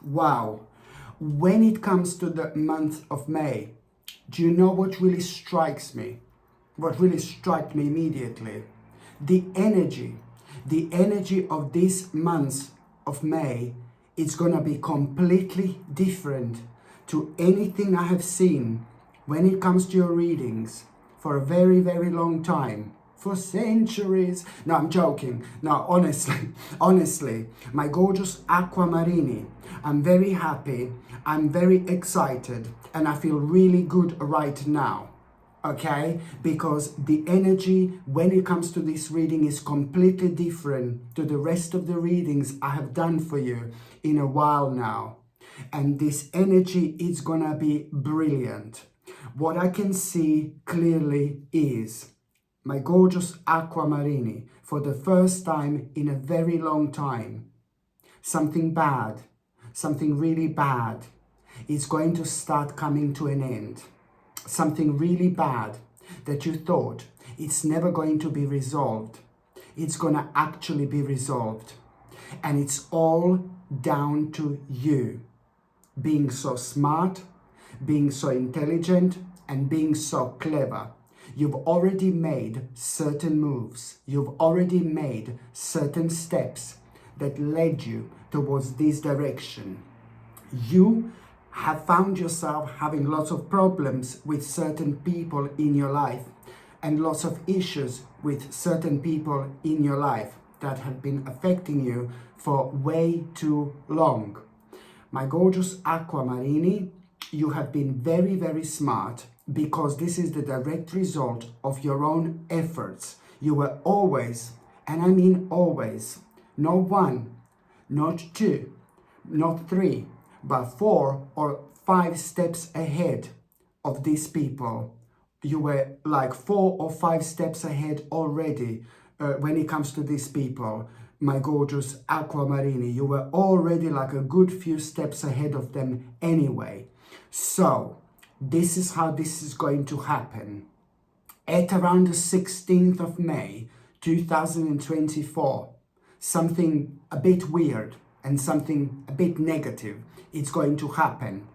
Wow. When it comes to the month of May, do you know what really strikes me? What really struck me immediately? The energy. The energy of this month of May is going to be completely different to anything I have seen when it comes to your readings for a very, very long time. For centuries. No, I'm joking. No, honestly, my gorgeous aquamarini, I'm very happy, I'm very excited, and I feel really good right now. Okay, because the energy when it comes to this reading is completely different to the rest of the readings I have done for you in a while now. And this energy is gonna be brilliant. What I can see clearly is my gorgeous aquamarini, for the first time in a very long time, something bad, something really bad is going to start coming to an end. Something really bad that you thought it's never going to be resolved. It's going to actually be resolved. And it's all down to you being so smart, being so intelligent, and being so clever. You've already made certain moves. You've already made certain steps that led you towards this direction. You have found yourself having lots of problems with certain people in your life and lots of issues with certain people in your life that have been affecting you for way too long. My gorgeous aquamarini, you have been very, very smart because this is the direct result of your own efforts. You were always, and I mean always, not one, not two, not three, but 4 or 5 steps ahead of these people. You were like 4 or 5 steps ahead already when it comes to these people. My gorgeous aquamarini, you were already like a good few steps ahead of them anyway. So this is how this is going to happen. At around the 16th of May 2024, something a bit weird and something a bit negative is going to happen.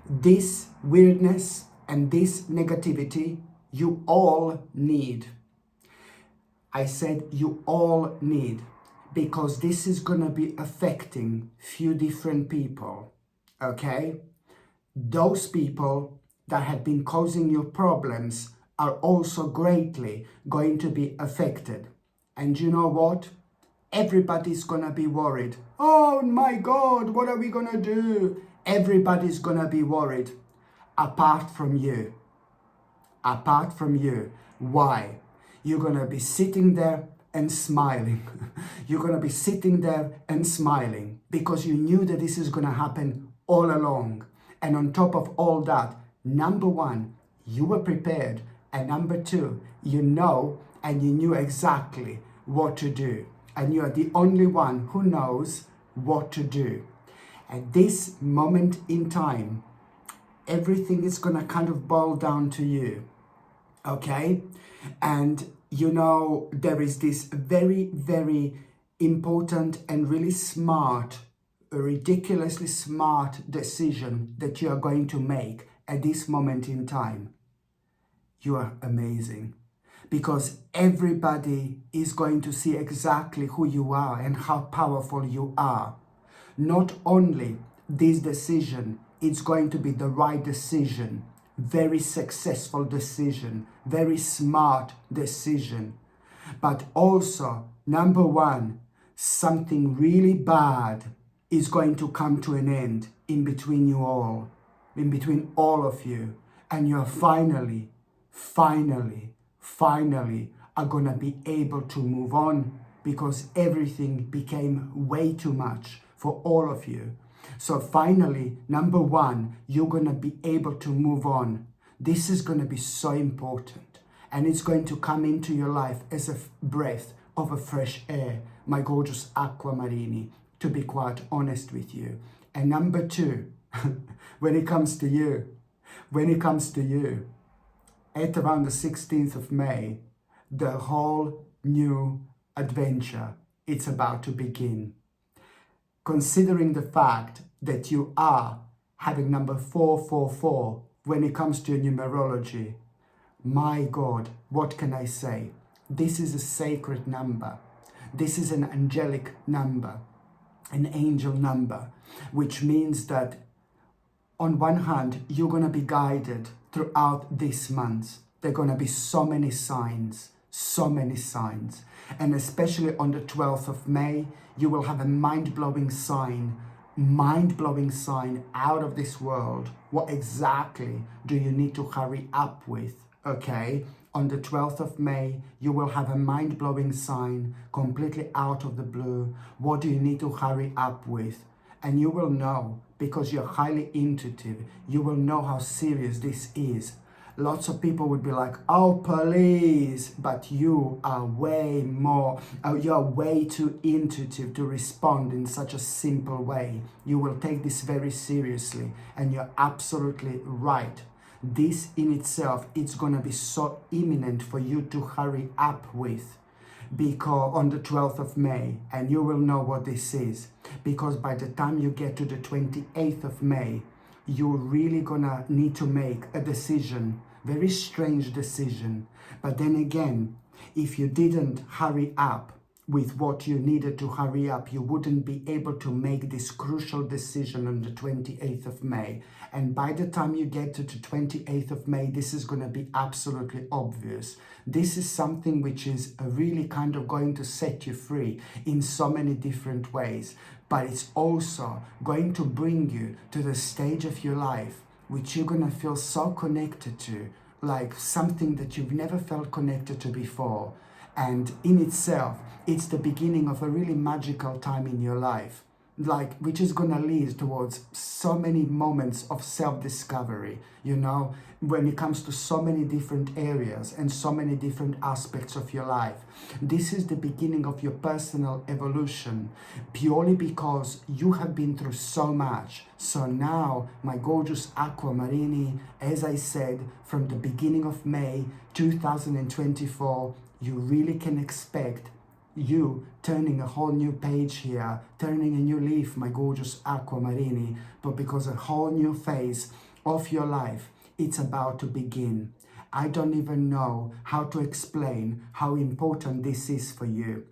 This weirdness and this negativity you all need. I said you all need, because this is going to be affecting few different people, okay? Those people that have been causing you problems are also greatly going to be affected. And you know what? Everybody's gonna be worried. Oh my God, what are we gonna do? Everybody's gonna be worried, apart from you. Apart from you. Why? You're gonna be sitting there and smiling. You're gonna be sitting there and smiling because you knew that this is gonna happen all along. And on top of all that, number one, you were prepared. And number two, you know and you knew exactly what to do. And you are the only one who knows what to do. At this moment in time, everything is going to kind of boil down to you. Okay? And you know, there is this very, very important and really smart, a ridiculously smart decision that you are going to make at this moment in time. You are amazing, because everybody is going to see exactly who you are and how powerful you are. Not only this decision, it's going to be the right decision, very successful decision, very smart decision, but also, number one, something really bad is going to come to an end in between you all, in between all of you, and you're finally are gonna be able to move on, because everything became way too much for all of you. So finally, number one, you're gonna be able to move on. This is gonna be so important, and it's going to come into your life as a breath of a fresh air, my gorgeous aquamarini, to be quite honest with you. And number two, when it comes to you, at around the 16th of May, the whole new adventure, it's about to begin. Considering the fact that you are having number 444 when it comes to numerology, my God, what can I say? This is a sacred number. This is an angelic number, an angel number, which means that on one hand, you're going to be guided throughout this month. There are going to be so many signs. And especially on the 12th of May, you will have a mind-blowing sign out of this world. What exactly do you need to hurry up with? Okay, on the 12th of May, you will have a mind-blowing sign completely out of the blue. What do you need to hurry up with? And you will know, because you're highly intuitive, you will know how serious this is. Lots of people would be like, oh, please, but you are way more, you're way too intuitive to respond in such a simple way. You will take this very seriously, and you're absolutely right. This in itself, it's going to be so imminent for you to hurry up with, because on the 12th of May, and you will know what this is, because by the time you get to the 28th of May, you're really gonna need to make a decision, very strange decision. But then again, if you didn't hurry up with what you needed to hurry up, you wouldn't be able to make this crucial decision on the 28th of May. And by the time you get to the 28th of May, this is going to be absolutely obvious. This is something which is really kind of going to set you free in so many different ways. But it's also going to bring you to the stage of your life which you're going to feel so connected to, like something that you've never felt connected to before. And in itself, it's the beginning of a really magical time in your life, like which is going to lead towards so many moments of self-discovery, you know, when it comes to so many different areas and so many different aspects of your life. This is the beginning of your personal evolution, purely because you have been through so much. So now, my gorgeous Aquamarini, as I said, from the beginning of May 2024, you really can expect you turning a whole new page here, turning a new leaf, my gorgeous Aquamarini, but because a whole new phase of your life, it's about to begin. I don't even know how to explain how important this is for you,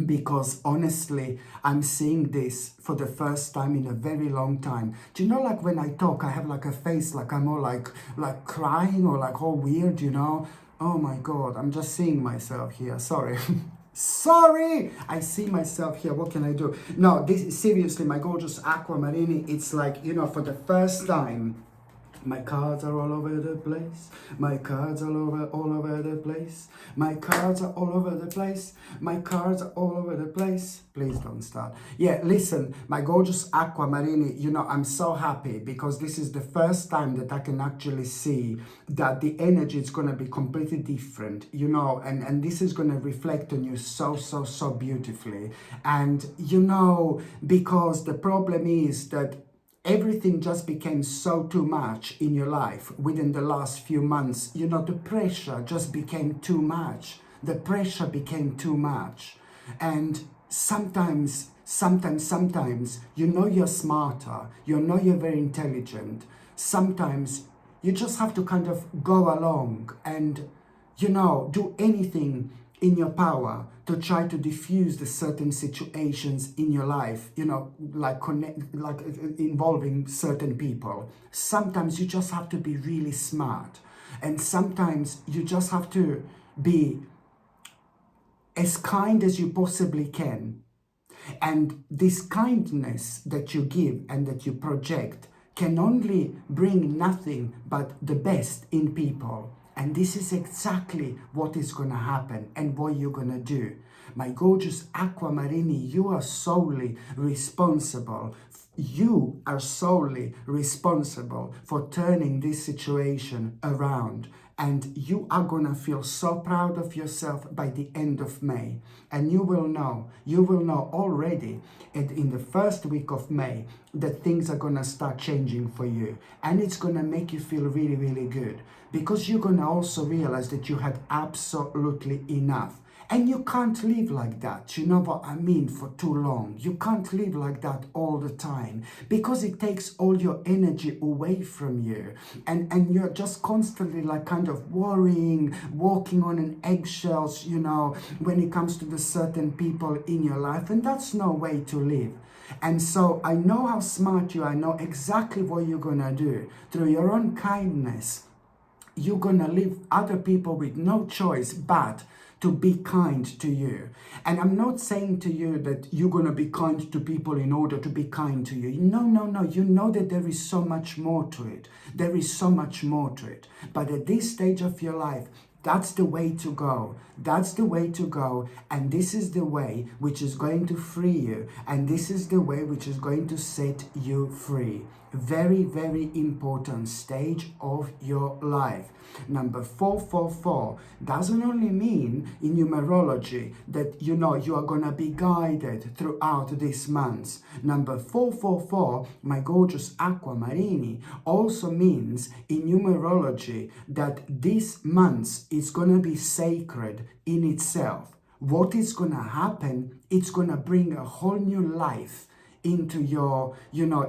because honestly, I'm seeing this for the first time in a very long time. Do you know, like when I talk, I have like a face, like I'm all like crying or like all weird, you know? Oh my God, I'm just seeing myself here, sorry. Sorry, I see myself here. What can I do? No, this is seriously, my gorgeous Aquamarini. It's like, you know, for the first time, my cards are all over the place. My cards are all over the place. My cards are all over the place. My cards are all over the place. Please don't start. Yeah, listen, my gorgeous Aquamarini, you know, I'm so happy because this is the first time that I can actually see that the energy is going to be completely different, you know, and this is going to reflect on you so beautifully. And, you know, because the problem is that everything just became so too much in your life within the last few months. You know, the pressure just became too much. The pressure became too much. And sometimes, you know you're smarter. You know you're very intelligent. Sometimes you just have to kind of go along and, you know, do anything in your power to try to diffuse the certain situations in your life, you know, like involving certain people. Sometimes you just have to be really smart, and sometimes you just have to be as kind as you possibly can. And this kindness that you give and that you project can only bring nothing but the best in people. And this is exactly what is going to happen and what you're going to do. My gorgeous Aquamarini, you are solely responsible. You are solely responsible for turning this situation around. And you are going to feel so proud of yourself by the end of May. And you will know already in the first week of May that things are going to start changing for you. And it's going to make you feel really good. Because you're going to also realize that you had absolutely enough. And you can't live like that, you know what I mean, for too long. You can't live like that all the time, because it takes all your energy away from you. And you're just constantly like kind of worrying, walking on an eggshells, you know, when it comes to the certain people in your life. And that's no way to live. And so I know how smart you are. I know exactly what you're gonna do. Through your own kindness, you're gonna leave other people with no choice but to be kind to you. And I'm not saying to you that you're gonna be kind to people in order to be kind to you. No, no, no. You know that there is so much more to it. There is so much more to it. But at this stage of your life, that's the way to go. That's the way to go. And this is the way which is going to free you. And this is the way which is going to set you free. Very, very important stage of your life. Number 444 doesn't only mean in numerology that you know you are going to be guided throughout this month. Number 444, my gorgeous aquamarini, also means in numerology that this month is going to be sacred in itself. What is going to happen, it's going to bring a whole new life into your,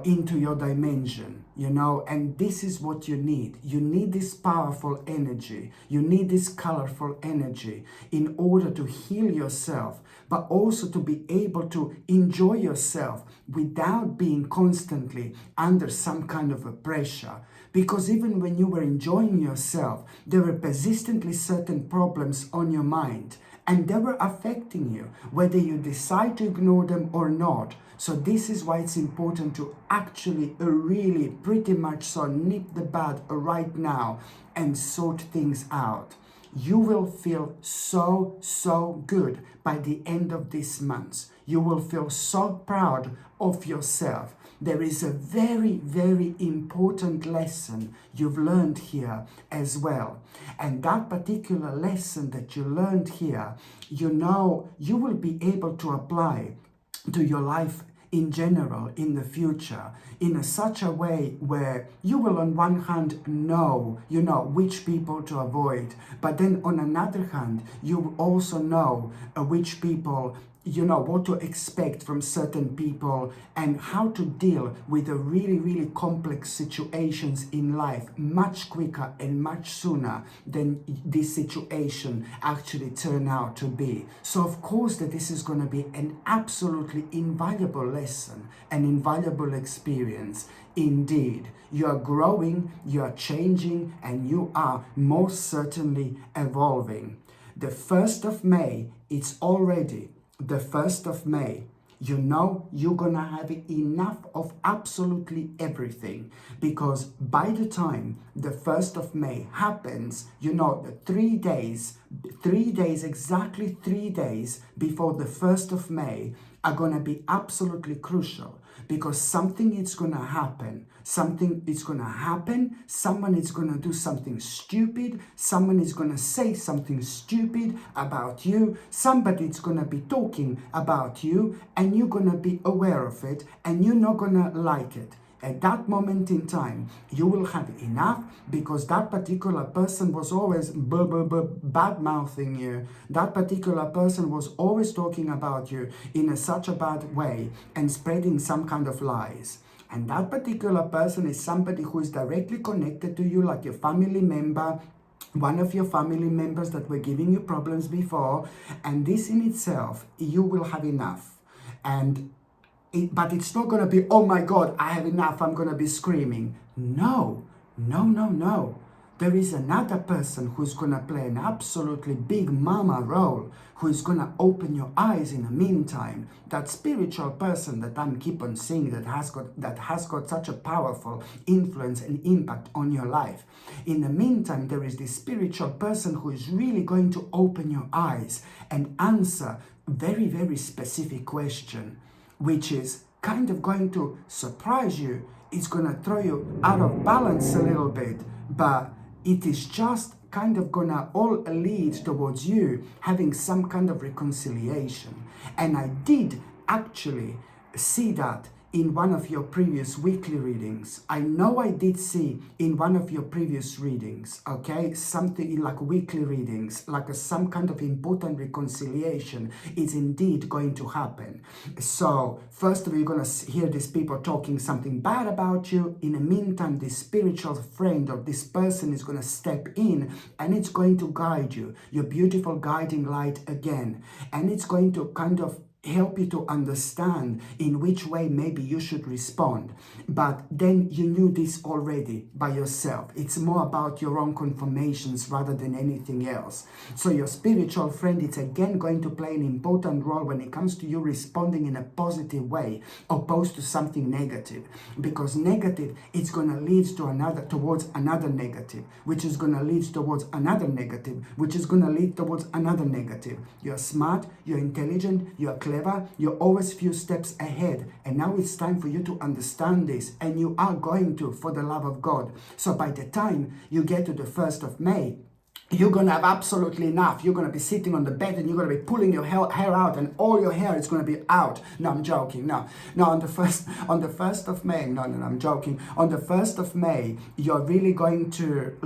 into your dimension, and this is what you need. You need this powerful energy. You need this colorful energy in order to heal yourself, but also to be able to enjoy yourself without being constantly under some kind of a pressure. Because even when you were enjoying yourself, there were persistently certain problems on your mind, and they were affecting you, whether you decide to ignore them or not. So this is why it's important to actually really pretty much so nip the bud right now and sort things out. You will feel so good by the end of this month. You will feel so proud of yourself. There is a very, very important lesson you've learned here as well. And that particular lesson that you learned here, you will be able to apply to your life in general in the future in such a way where you will on one hand know which people to avoid, but then on another hand you will also know which people, what to expect from certain people and how to deal with the really, really complex situations in life much quicker and much sooner than this situation actually turn out to be. So of course that this is going to be an absolutely invaluable lesson, an invaluable experience. Indeed, you are growing, you are changing, and you are most certainly evolving. The 1st of May, it's already the 1st of May. You're gonna have enough of absolutely everything, because by the time the 1st of May happens, the 3 days, exactly 3 days before the 1st of May are gonna be absolutely crucial, because something is gonna happen. Someone is gonna do something stupid. Someone is gonna say something stupid about you. Somebody is gonna be talking about you, and you're gonna be aware of it, and you're not gonna like it. At that moment in time, you will have enough, because that particular person was always bad-mouthing you. That particular person was always talking about you in such a bad way and spreading some kind of lies. And that particular person is somebody who is directly connected to you, like your family member, one of your family members that were giving you problems before. And this in itself, you will have enough. But it's not going to be, oh my God, I have enough, I'm going to be screaming. No. There is another person who's going to play an absolutely big mama role, who is going to open your eyes in the meantime. That spiritual person that I'm keep on seeing that has got such a powerful influence and impact on your life. In the meantime, there is this spiritual person who is really going to open your eyes and answer a very, very specific question, which is kind of going to surprise you. It's going to throw you out of balance a little bit, but it is just kind of going to all lead towards you having some kind of reconciliation. And I did actually see that in one of your previous weekly readings. I know I did see in one of your previous readings, okay, something in like weekly readings, like some kind of important reconciliation is indeed going to happen. So first of all, you're going to hear these people talking something bad about you. In the meantime, this spiritual friend or this person is going to step in and it's going to guide you, your beautiful guiding light again. And it's going to kind of help you to understand in which way maybe you should respond. But then you knew this already by yourself. It's more about your own confirmations rather than anything else. So your spiritual friend is again going to play an important role when it comes to you responding in a positive way opposed to something negative. Because negative, it's going to lead to towards another negative, which is going to lead towards another negative, which is going to lead towards another negative. You're smart, you're intelligent, you're clever, you're always few steps ahead, and now it's time for you to understand this, and you are going to, for the love of God. So by the time you get to the 1st of May, you're going to have absolutely enough. You're going to be sitting on the bed and you're going to be pulling your hair out, and all your hair is going to be out. No, I'm joking. No, on the 1st of May, no, I'm joking. On the 1st of May, you're really going to,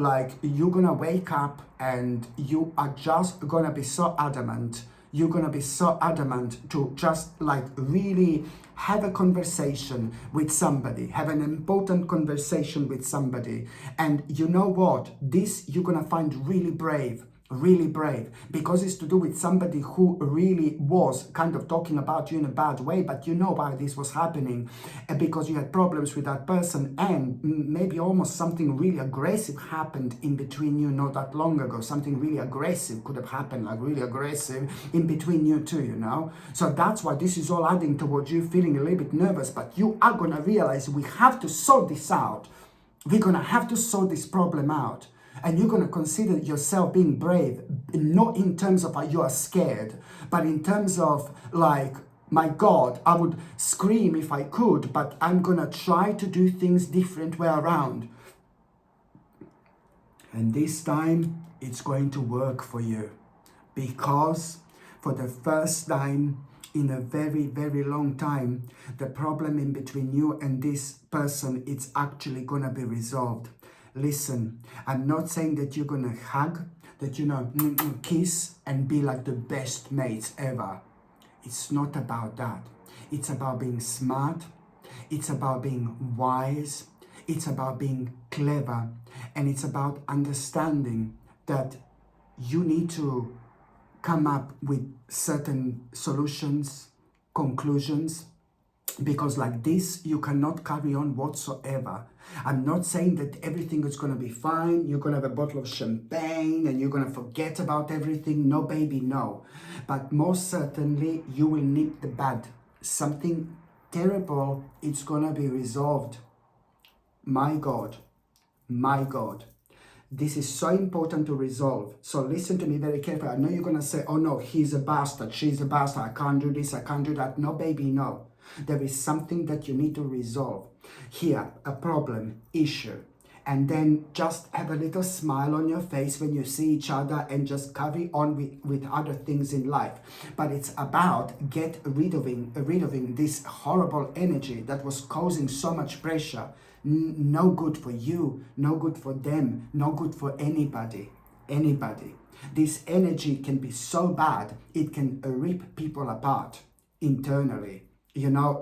you're going to wake up and you are just going to be so adamant. You're going to be so adamant to just really have a conversation with somebody, have an important conversation with somebody. And you know what? This you're going to find really brave, because it's to do with somebody who really was kind of talking about you in a bad way, but you know why this was happening, because you had problems with that person, and maybe almost something really aggressive happened in between you not that long ago. Something really aggressive could have happened, really aggressive in between you two, So that's why this is all adding towards you feeling a little bit nervous, but you are going to realize we have to sort this out. We're going to have to sort this problem out. And you're going to consider yourself being brave, not in terms of you are scared, but in terms of my God, I would scream if I could, but I'm going to try to do things different way around. And this time, it's going to work for you. Because for the first time in a very, very long time, the problem in between you and this person, it's actually going to be resolved. Listen, I'm not saying that you're going to hug, that kiss and be like the best mates ever. It's not about that. It's about being smart. It's about being wise. It's about being clever. And it's about understanding that you need to come up with certain solutions, conclusions, because like this, you cannot carry on whatsoever. I'm not saying that everything is going to be fine. You're going to have a bottle of champagne and you're going to forget about everything. No, baby, no. But most certainly, you will nip the bud. Something terrible, it's going to be resolved. My God, my God. This is so important to resolve. So listen to me very carefully. I know you're going to say, oh no, he's a bastard, she's a bastard, I can't do this, I can't do that. No, baby, no. There is something that you need to resolve. Here, a problem, issue. And then just have a little smile on your face when you see each other and just carry on with other things in life. But it's about get rid of this horrible energy that was causing so much pressure. No good for you, no good for them, no good for anybody. This energy can be so bad, it can rip people apart internally.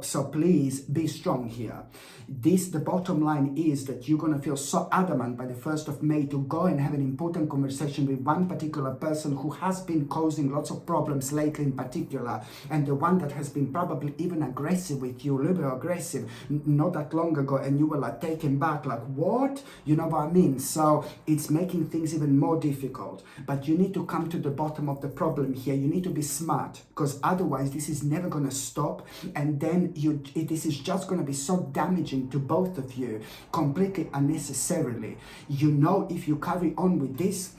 So please be strong here. The bottom line is that you're going to feel so adamant by the 1st of May to go and have an important conversation with one particular person who has been causing lots of problems lately in particular, and the one that has been probably even aggressive with you, a little bit aggressive, not that long ago, and you were taken back, what? You know what I mean? So it's making things even more difficult. But you need to come to the bottom of the problem here. You need to be smart, because otherwise this is never going to stop. And then this is just going to be so damaging to both of you, completely unnecessarily. If you carry on with this,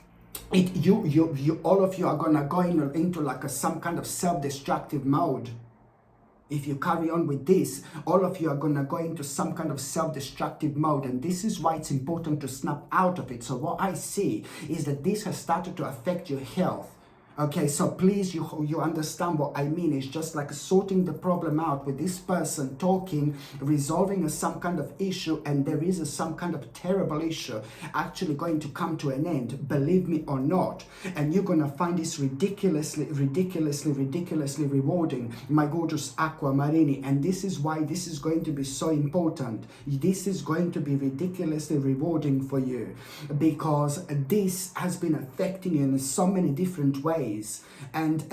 all of you are going to go into some kind of self-destructive mode. If you carry on with this, all of you are going to go into some kind of self-destructive mode. And this is why it's important to snap out of it. So what I see is that this has started to affect your health. Okay, so please, you understand what I mean. It's just like sorting the problem out with this person, talking, resolving some kind of issue, and there is some kind of terrible issue actually going to come to an end, believe me or not. And you're going to find this ridiculously rewarding, my gorgeous Aquamarini. And this is why this is going to be so important. This is going to be ridiculously rewarding for you, because this has been affecting you in so many different ways, and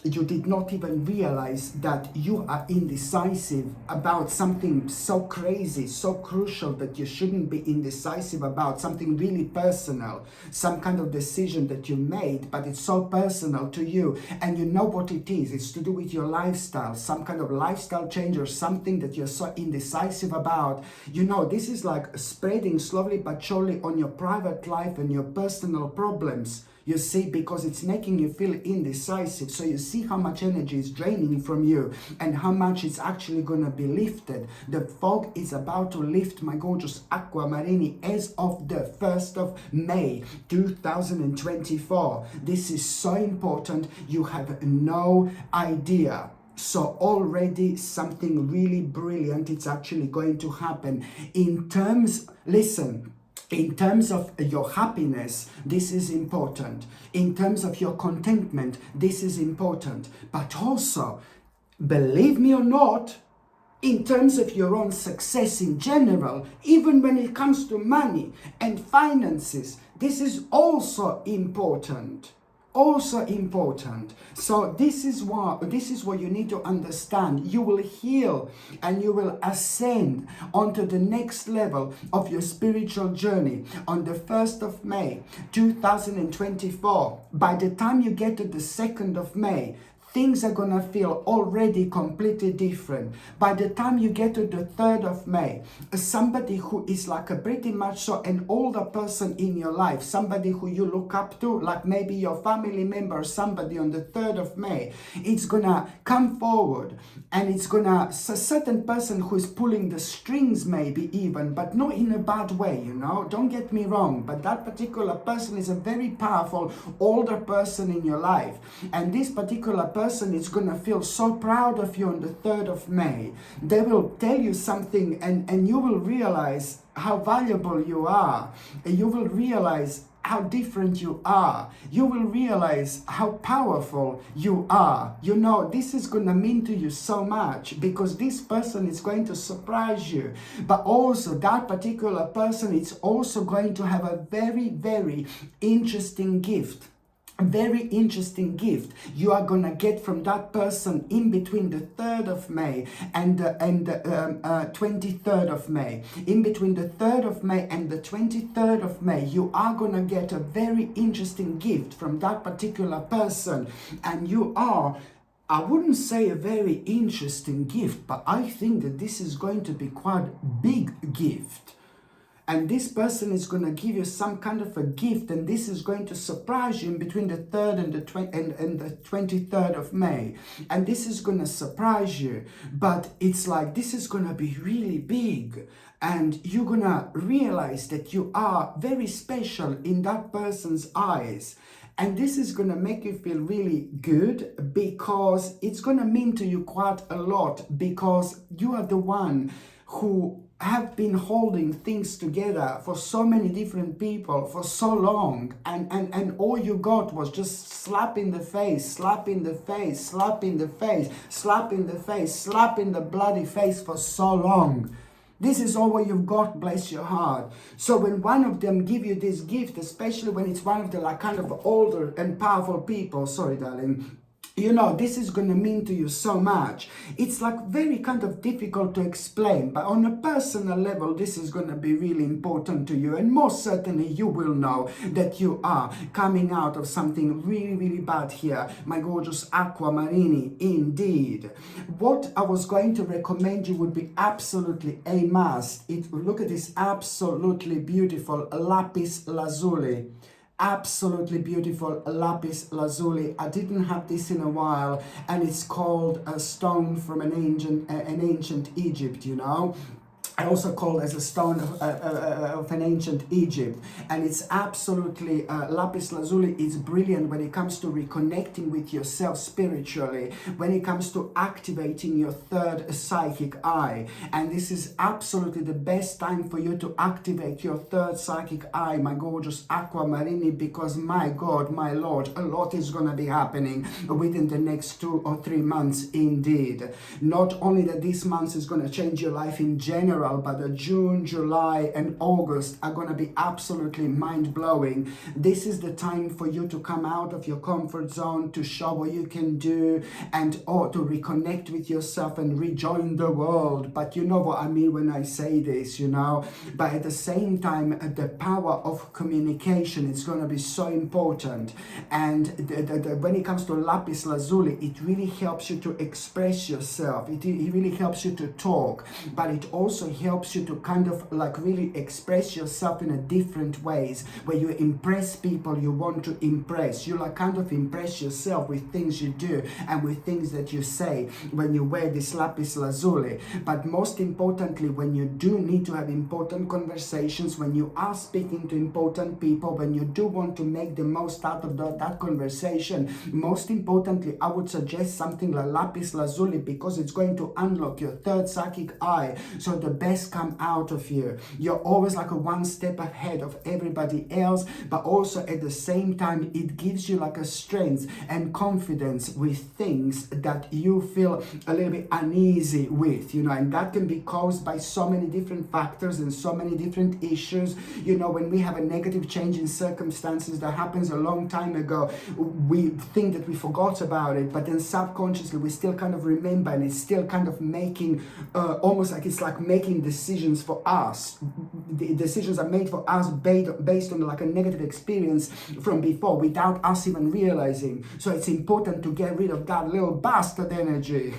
you did not even realize that you are indecisive about something so crazy, so crucial, that you shouldn't be indecisive about, something really personal, some kind of decision that you made, but it's so personal to you, and you know what it is. It's to do with your lifestyle, some kind of lifestyle change, or something that you're so indecisive about. You know, this is like spreading slowly but surely on your private life and your personal problems. You see, because it's making you feel indecisive. So you see how much energy is draining from you and how much it's actually going to be lifted. The fog is about to lift, my gorgeous Aquamarini, as of the 1st of May 2024. This is so important. You have no idea. So already something really brilliant, it's actually going to happen. In terms, listen, in terms of your happiness, this is important. In terms of your contentment, this is important. But also, believe me or not, in terms of your own success in general, even when it comes to money and finances, this is also important. Also important. So this is what you need to understand. You will heal and you will ascend onto the next level of your spiritual journey on the 1st of May 2024. By the time you get to the 2nd of May, things are gonna feel already completely different. By the time you get to the 3rd of May, somebody who is like a pretty much so an older person in your life, somebody who you look up to, like maybe your family member, somebody on the 3rd of May, it's gonna come forward, and it's gonna, a certain person who is pulling the strings maybe even, but not in a bad way, you know, don't get me wrong, but that particular person is a very powerful older person in your life, and this particular person is going to feel so proud of you on the 3rd of May. They will tell you something, and you will realize how valuable you are. You will realize how different you are. You will realize how powerful you are. You know, this is going to mean to you so much, because this person is going to surprise you. But also, that particular person is also going to have a very, very interesting gift. Very interesting gift you are gonna get from that person in between the 3rd of May and the 23rd of May. In between the 3rd of May and the 23rd of May, you are gonna get a very interesting gift from that particular person, and you are, I wouldn't say a very interesting gift, but I think that this is going to be quite a big gift. And this person is going to give you some kind of a gift, and this is going to surprise you in between the 3rd and the 23rd of May. And this is going to surprise you, but it's like this is going to be really big, and you're going to realize that you are very special in that person's eyes. And this is going to make you feel really good, because it's going to mean to you quite a lot, because you are the one who have been holding things together for so many different people for so long, and all you got was just slap in the face, slap in the face, slap in the face, slap in the face, slap in the bloody face for so long. This is all what you've got, bless your heart. So when one of them give you this gift, especially when it's one of the like kind of older and powerful people, sorry darling, you know, this is going to mean to you so much. It's like very kind of difficult to explain, but on a personal level, this is going to be really important to you. And most certainly you will know that you are coming out of something really, really bad here, my gorgeous Aquamarini, indeed. What I was going to recommend you would be absolutely a must. Look at this absolutely beautiful Lapis lazuli. Absolutely beautiful Lapis lazuli. I didn't have this in a while, and it's called a stone from an ancient Egypt, you know. also called as a stone of an ancient Egypt, and it's absolutely lapis lazuli is brilliant when it comes to reconnecting with yourself spiritually, when it comes to activating your third psychic eye. And this is absolutely the best time for you to activate your third psychic eye, my gorgeous aquamarini, because my God, my Lord, a lot is going to be happening within the next 2 or 3 months indeed. Not only that this month is going to change your life in general, but the June, July and August are going to be absolutely mind-blowing. This is the time for you to come out of your comfort zone, to show what you can do, and to reconnect with yourself and rejoin the world. But you know what I mean when I say this, you know. But at the same time, the power of communication is going to be so important. And when it comes to lapis lazuli, it really helps you to express yourself. It really helps you to talk, but it also helps you to kind of like really express yourself in a different ways, where you impress people you want to impress. You like kind of impress yourself with things you do and with things that you say when you wear this lapis lazuli. But most importantly, when you do need to have important conversations, when you are speaking to important people, when you do want to make the most out of that conversation, most importantly, I would suggest something like lapis lazuli, because it's going to unlock your third psychic eye, so the best come out of you. You're always like a one step ahead of everybody else, but also at the same time it gives you like a strength and confidence with things that you feel a little bit uneasy with, you know, and that can be caused by so many different factors and so many different issues. You know, when we have a negative change in circumstances that happens a long time ago, we think that we forgot about it, but then subconsciously we still kind of remember, and it's still kind of making almost like it's like making decisions for us. The decisions are made for us based on like a negative experience from before, without us even realizing. So it's important to get rid of that little bastard energy.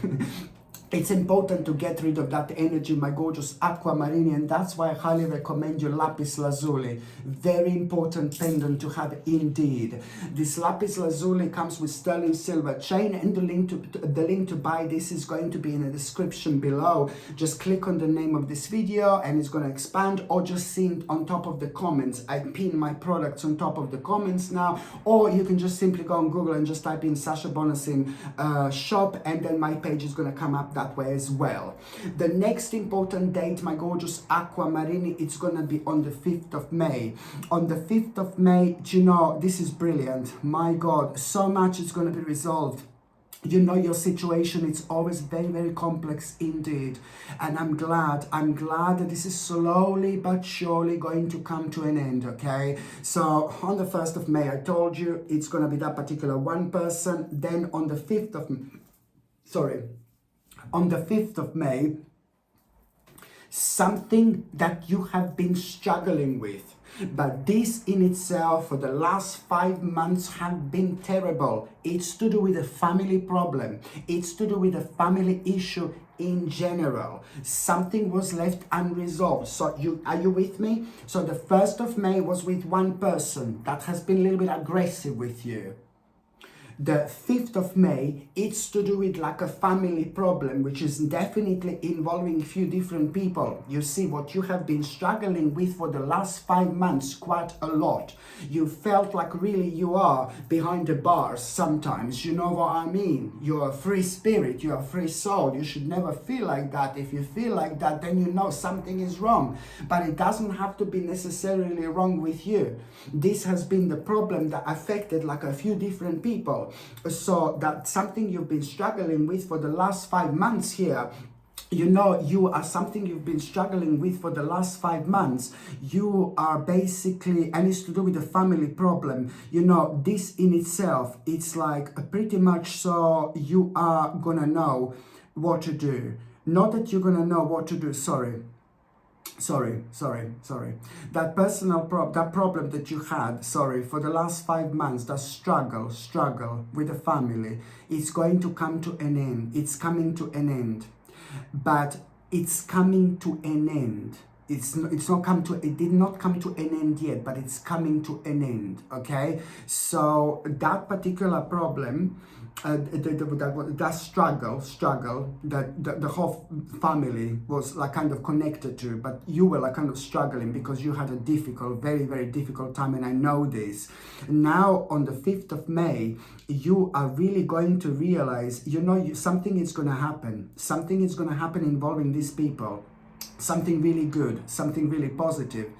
It's important to get rid of that energy, my gorgeous aquamarini, and that's why I highly recommend you lapis lazuli. Very important pendant to have indeed. This lapis lazuli comes with sterling silver chain, and the link to buy this is going to be in the description below. Just click on the name of this video and it's going to expand, or just see it on top of the comments. I pin my products on top of the comments now, or you can just simply go on Google and just type in Sasha Bonasin shop, and then my page is going to come up that way as well. The next important date, my gorgeous aquamarini, it's gonna be on the 5th of May. On the 5th of May, do you know, this is brilliant. My God, so much is gonna be resolved. You know, your situation, it's always very, very complex indeed. And I'm glad that this is slowly but surely going to come to an end, okay? So on the 1st of May, I told you it's gonna be that particular one person. Then on the 5th of, on the 5th of May, something that you have been struggling with, but this in itself for the last 5 months have been terrible. It's to do with a family problem. It's to do with a family issue in general. Something was left unresolved. So are you with me? So the 1st of May was with one person that has been a little bit aggressive with you. The 5th of May, it's to do with like a family problem, which is definitely involving a few different people. You see, what you have been struggling with for the last 5 months, quite a lot. You felt like really you are behind the bars sometimes. You know what I mean? You're a free spirit, you're a free soul. You should never feel like that. If you feel like that, then you know something is wrong. But it doesn't have to be necessarily wrong with you. This has been the problem that affected like a few different people. So that's something you've been struggling with for the last 5 months here. You know, you are something you've been struggling with for the last 5 months. You are basically, and it's to do with the family problem. You know, this in itself, it's like pretty much so you are gonna know what to do. Not that you're gonna know what to do, sorry. That that problem that you had, for the last 5 months, that struggle with the family, it's going to come to an end. It's coming to an end. But it's coming to an end. It did not come to an end yet, but it's coming to an end, okay? So that particular problem, that struggle that the whole family was like kind of connected to, but you were like kind of struggling because you had a difficult, very, very difficult time, and I know this. Now on the 5th of May, you are really going to realize, something is going to happen. Something is going to happen involving these people. Something really good, something really positive,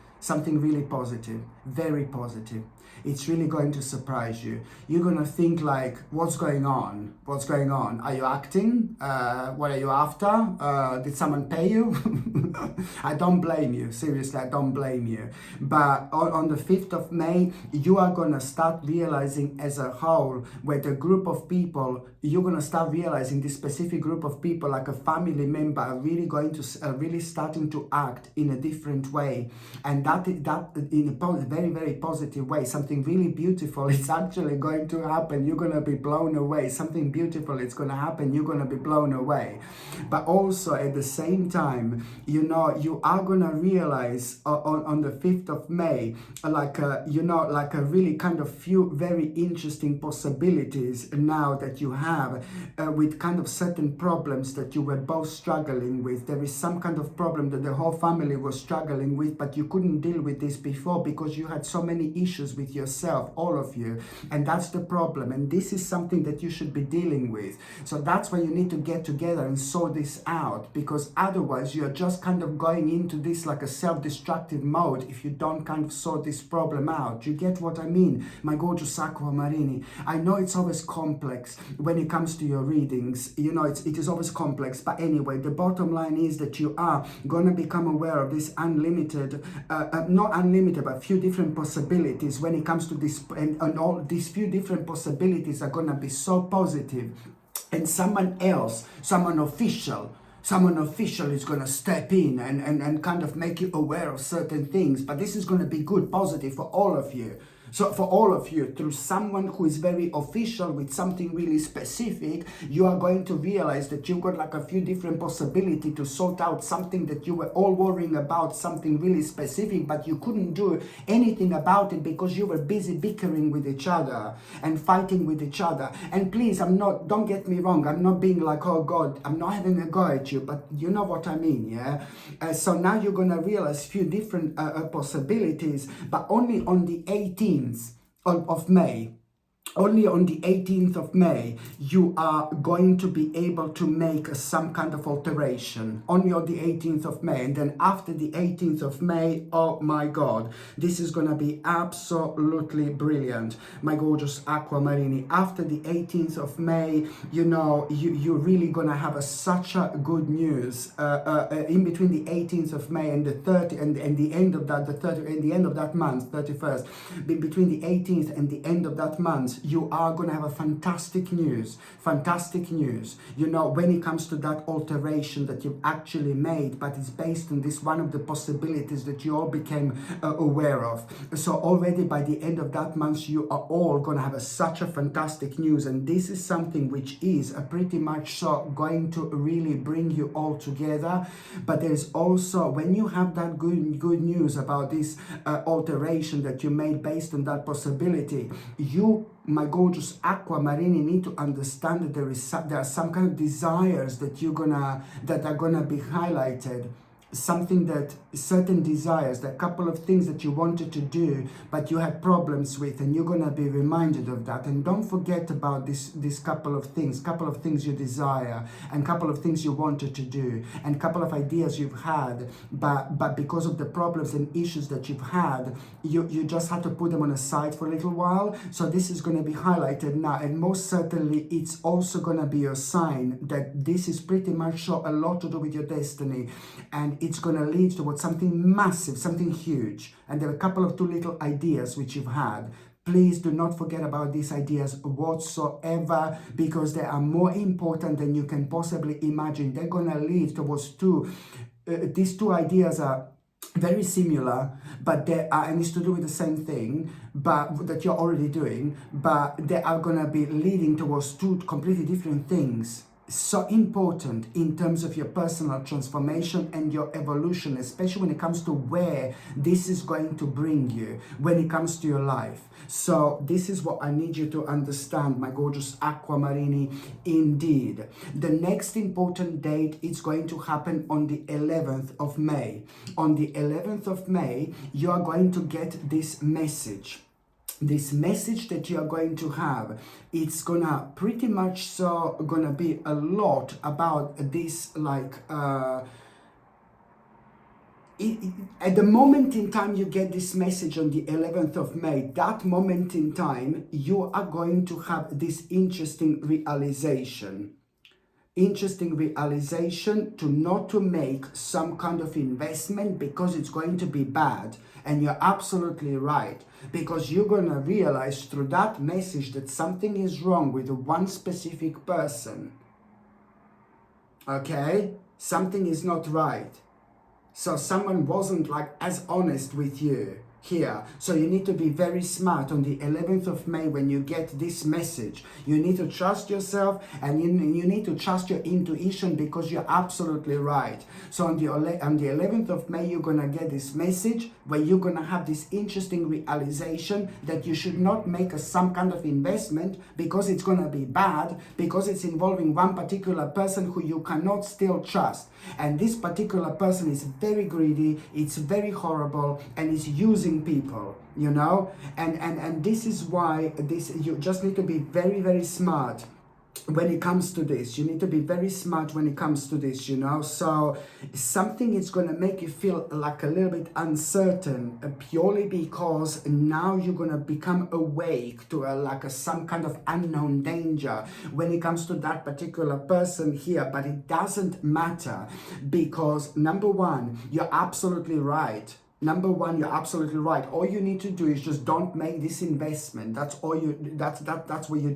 very positive. It's really going to surprise you. You're going to think like, what's going on? What's going on? Are you acting? What are you after? Did someone pay you? I don't blame you. Seriously, I don't blame you. But on the 5th of May, you are going to start realizing as a whole, where the group of people, you're going to start realizing this specific group of people, like a family member, are really going to, really starting to act in a different way. And that in a very, very positive way. Something really beautiful is actually going to happen. You're going to be blown away. Something beautiful is going to happen. You're going to be blown away. But also at the same time, you are going to realize on the 5th of May, like a really kind of few very interesting possibilities now that you have with kind of certain problems that you were both struggling with. There is some kind of problem that the whole family was struggling with, but you couldn't deal with this before because you had so many issues with yourself, all of you, and that's the problem. And this is something that you should be dealing with. So that's why you need to get together and sort this out, because otherwise you're just kind of going into this like a self-destructive mode if you don't kind of sort this problem out. You get what I mean, my gorgeous Aquamarini? I know it's always complex when it comes to your readings, it is always complex, but anyway, the bottom line is that you are going to become aware of this unlimited, not unlimited, but few different possibilities when it comes to this, and all these few different possibilities are going to be so positive. And someone else, someone official is going to step in and kind of make you aware of certain things. But this is going to be good, positive for all of you. So for all of you, through someone who is very official with something really specific, you are going to realize that you've got like a few different possibilities to sort out something that you were all worrying about, something really specific, but you couldn't do anything about it because you were busy bickering with each other and fighting with each other. And please, don't get me wrong, I'm not being like, oh God, I'm not having a go at you, but you know what I mean, yeah? So now you're going to realize a few different possibilities, but only on the 18th of May. Only on the 18th of May, you are going to be able to make some kind of alteration. Only on the 18th of May. And then after the 18th of May, oh my God, this is going to be absolutely brilliant. My gorgeous Aquamarini. After the 18th of May, you're really going to have such a good news. In between the 18th of May and the 30th and the end of that, and the end of that month, 31st, between the 18th and the end of that month, you are going to have a fantastic news, when it comes to that alteration that you've actually made, but it's based on this one of the possibilities that you all became aware of. So already by the end of that month, you are all going to have such a fantastic news, and this is something which is pretty much so going to really bring you all together. But there's also, when you have that good news about this alteration that you made based on that possibility, you, my gorgeous Aquamarini, need to understand that there are some kind of desires that are gonna be highlighted. Certain desires, there are a couple of things that you wanted to do, but you had problems with, and you're gonna be reminded of that. And don't forget about this couple of things you desire, and couple of things you wanted to do, and couple of ideas you've had, but because of the problems and issues that you've had, you just had to put them on a side for a little while. So this is gonna be highlighted now, and most certainly it's also gonna be a sign that this is pretty much a lot to do with your destiny, and it's going to lead towards something massive, something huge. And there are a couple of two little ideas which you've had. Please do not forget about these ideas whatsoever, because they are more important than you can possibly imagine. They're going to lead towards these two ideas are very similar, but they are, and it's to do with the same thing, but that you're already doing, but they are going to be leading towards two completely different things. so important in terms of your personal transformation and your evolution, especially when it comes to where this is going to bring you when it comes to your life. So this is what I need you to understand, my gorgeous Aquamarini. Indeed, the next important date is going to happen on the 11th of May. On the 11th of May, you are going to get this message. This message that you are going to have, it's gonna pretty much so gonna be a lot about this, like at the moment in time you get this message on the 11th of May, that moment in time you are going to have this interesting realization to not to make some kind of investment because it's going to be bad. And you're absolutely right, because you're going to realize through that message that something is wrong with one specific person. Okay? Something is not right. So someone wasn't like as honest with you here. So you need to be very smart on the 11th of May when you get this message. You need to trust yourself, and you need to trust your intuition, because you're absolutely right. So on the 11th of May, you're going to get this message where you're going to have this interesting realization that you should not make some kind of investment because it's going to be bad, because it's involving one particular person who you cannot still trust. And this particular person is very greedy, it's very horrible, and is using people, you know. And this is why you just need to be very, very smart when it comes to this. You need to be very smart when it comes to this, you know. So something is going to make you feel like a little bit uncertain, purely because now you're going to become awake to some kind of unknown danger when it comes to that particular person here. But it doesn't matter, because number one, you're absolutely right. All you need to do is just don't make this investment. That's what you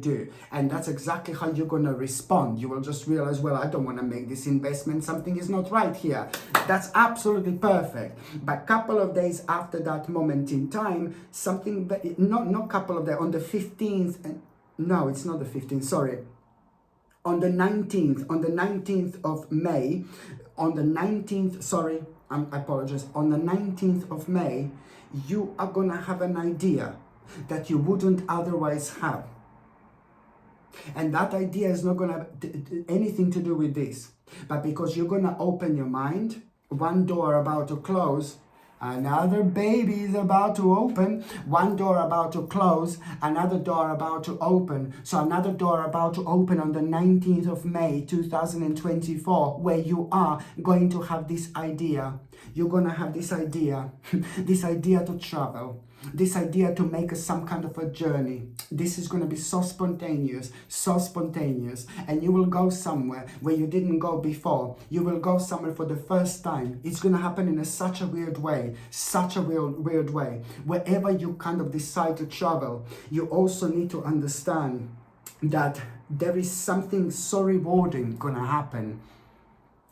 do. And that's exactly how you're going to respond. You will just realize, well, I don't want to make this investment. Something is not right here. That's absolutely perfect. But a couple of days after that moment in time, not couple of days, on the 15th, no, it's not the 15th, sorry. On the 19th of May, I apologize. On the 19th of May, you are going to have an idea that you wouldn't otherwise have. And that idea is not going to have anything to do with this. But because you're going to open your mind, one door about to close, another baby is about to open. One door about to close, another door about to open. So another door about to open on the 19th of May 2024, where you are going to have this idea. You're going to have this idea, this idea to travel, this idea to make some kind of a journey. This is going to be so spontaneous, and you will go somewhere where you didn't go before. You will go somewhere for the first time. It's going to happen in such a weird way. Wherever you kind of decide to travel, you also need to understand that there is something so rewarding going to happen.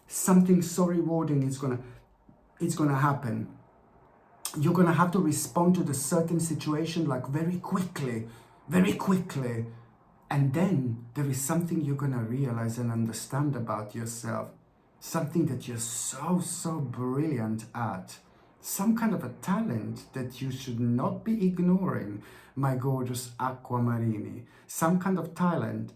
Something so rewarding is going to happen. You're going to have to respond to the certain situation like very quickly. And then there is something you're going to realize and understand about yourself. Something that you're so brilliant at. Some kind of a talent that you should not be ignoring, my gorgeous Aquamarini. Some kind of talent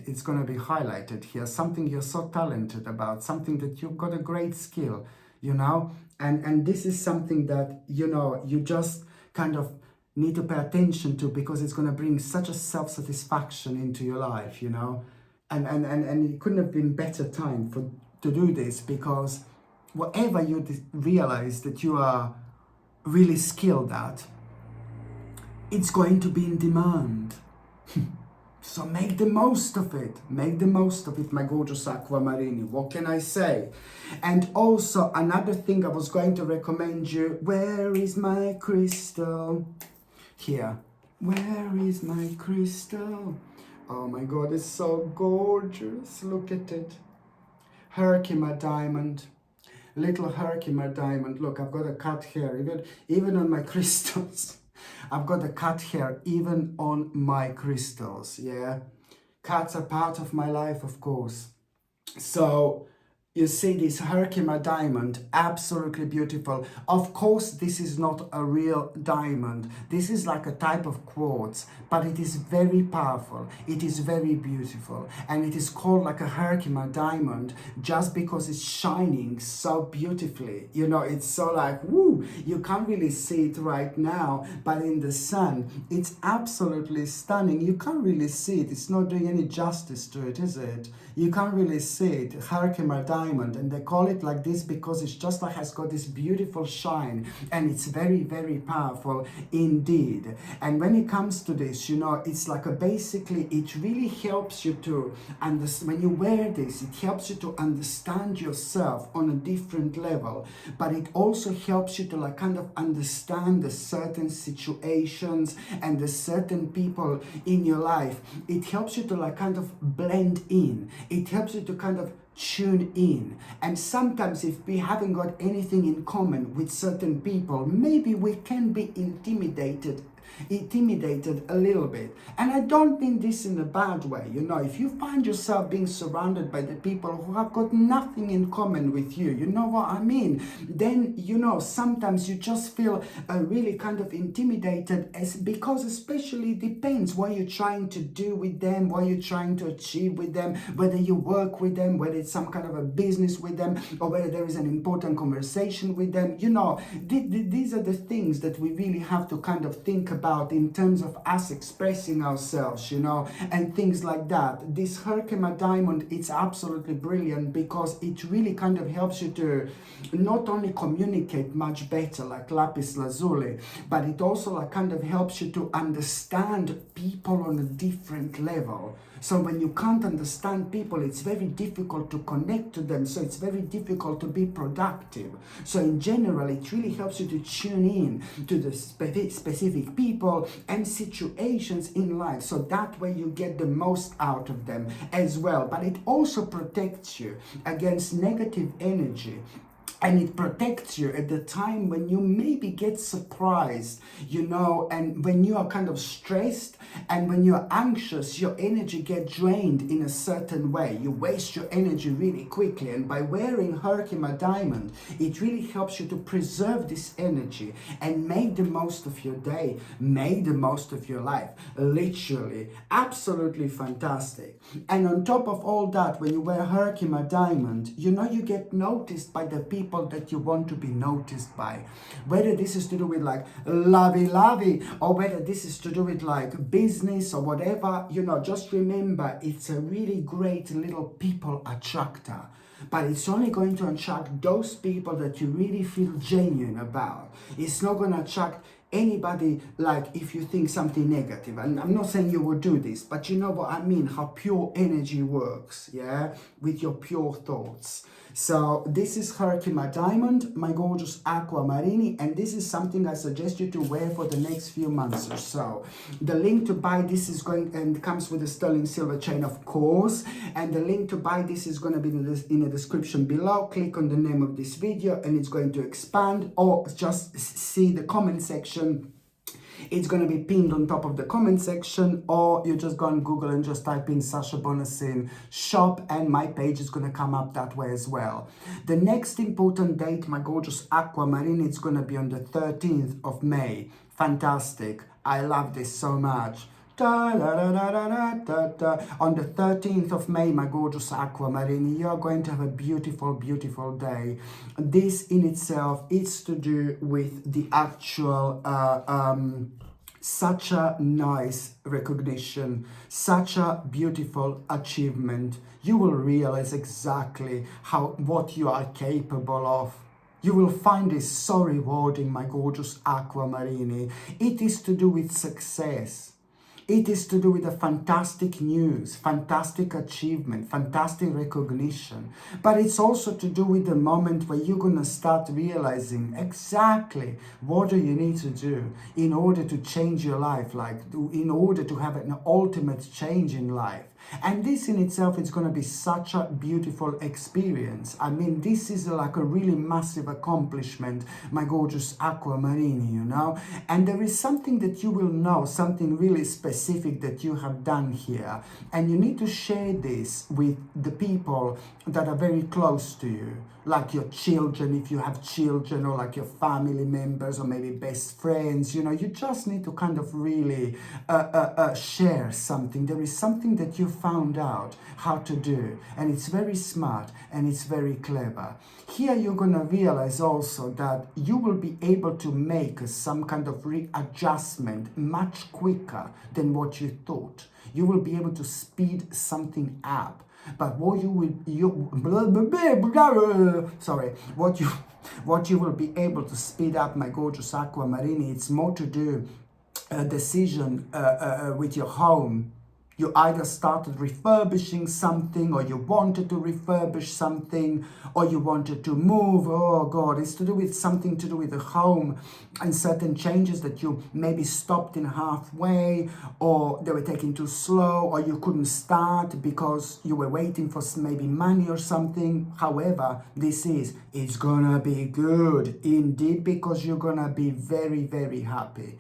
is going to be highlighted here. Something you're so talented about. Something that you've got a great skill, you know. And this is something that, you know, you just kind of need to pay attention to, because it's going to bring such a self-satisfaction into your life, you know. And it couldn't have been better time to do this, because whatever you realize that you are really skilled at, it's going to be in demand. So make the most of it. Make the most of it, my gorgeous Aquamarini. What can I say? And also, another thing I was going to recommend you. Where is my crystal? Here. Where is my crystal? Oh my God, it's so gorgeous. Look at it. Herkimer diamond. Little Herkimer diamond. Look, I've got a cut here. Even on my crystals. I've got a cut here even on my crystals, yeah. Cuts are part of my life, of course. So you see this Herkimer diamond, absolutely beautiful. Of course, this is not a real diamond. This is like a type of quartz, but it is very powerful. It is very beautiful. And it is called like a Herkimer diamond just because it's shining so beautifully. You know, it's so like, woo, you can't really see it right now, but in the sun, it's absolutely stunning. You can't really see it. It's not doing any justice to it, is it? You can't really see it. Herkimer diamond, and they call it like this because it's just like has got this beautiful shine, and it's very, very powerful indeed. And when it comes to this, you know, it's like a basically, it really helps you to understand. When you wear this, it helps you to understand yourself on a different level, but it also helps you to like kind of understand the certain situations and the certain people in your life. It helps you to like kind of blend in. It helps you to kind of tune in. And sometimes if we haven't got anything in common with certain people, maybe we can be intimidated a little bit. And I don't mean this in a bad way. You know, if you find yourself being surrounded by the people who have got nothing in common with you, you know what I mean, then, you know, sometimes you just feel really kind of intimidated, because especially it depends what you're trying to do with them, what you're trying to achieve with them, whether you work with them, whether it's some kind of a business with them, or whether there is an important conversation with them. You know, these are the things that we really have to kind of think about in terms of us expressing ourselves, you know, and things like that. This Herkimer diamond, it's absolutely brilliant because it really kind of helps you to not only communicate much better like Lapis lazuli, but it also like kind of helps you to understand people on a different level. So when you can't understand people, it's very difficult to connect to them. So it's very difficult to be productive. So in general, it really helps you to tune in to the specific people and situations in life. So that way you get the most out of them as well. But it also protects you against negative energy. And it protects you at the time when you maybe get surprised, you know, and when you are kind of stressed and when you're anxious, your energy gets drained in a certain way. You waste your energy really quickly. And by wearing Herkimer diamond, it really helps you to preserve this energy and make the most of your day, make the most of your life. Literally, absolutely fantastic. And on top of all that, when you wear Herkimer diamond, you know, you get noticed by the people that you want to be noticed by, whether this is to do with like lovey or whether this is to do with like business or whatever. You know, just remember, it's a really great little people attractor, but it's only going to attract those people that you really feel genuine about. It's not going to attract anybody like if you think something negative. And I'm not saying you will do this, but you know what I mean, how pure energy works, yeah, with your pure thoughts. So this is Herkimer diamond, my gorgeous aquamarine, and this is something I suggest you to wear for the next few months or so. The link to buy this is going, and comes with a sterling silver chain, of course, and the link to buy this is going to be in the description below. Click on the name of this video and it's going to expand, or just see the comment section. It's going to be pinned on top of the comment section, or you just go on Google and just type in Sasha Bonasin shop and my page is going to come up that way as well. The next important date, my gorgeous aquamarine, it's going to be on the 13th of May. Fantastic. I love this so much. Da, da, da, da, da, da, da. On the 13th of May, my gorgeous aquamarine, you are going to have a beautiful, beautiful day. This in itself is to do with the actual such a nice recognition, such a beautiful achievement. You will realize exactly what you are capable of. You will find this so rewarding, my gorgeous aquamarine. It is to do with success. It is to do with the fantastic news, fantastic achievement, fantastic recognition. But it's also to do with the moment where you're going to start realizing exactly what do you need to do in order to change your life, like in order to have an ultimate change in life. And this in itself is going to be such a beautiful experience. I mean, this is like a really massive accomplishment, my gorgeous Aquamarini, you know. And there is something that you will know, something really specific that you have done here. And you need to share this with the people that are very close to you, like your children, if you have children, or like your family members, or maybe best friends. You know, you just need to kind of really share something. There is something that you found out how to do, and it's very smart and it's very clever. Here you're going to realize also that you will be able to make some kind of readjustment much quicker than what you thought. You will be able to speed something up. But what you will what you will be able to speed up, my gorgeous Aquamarini, it's more to do a decision with your home. You either started refurbishing something, or you wanted to refurbish something, or you wanted to move. Oh God, it's to do with something to do with the home and certain changes that you maybe stopped in halfway, or they were taking too slow, or you couldn't start because you were waiting for maybe money or something. However, it's gonna be good indeed, because you're gonna be very, very happy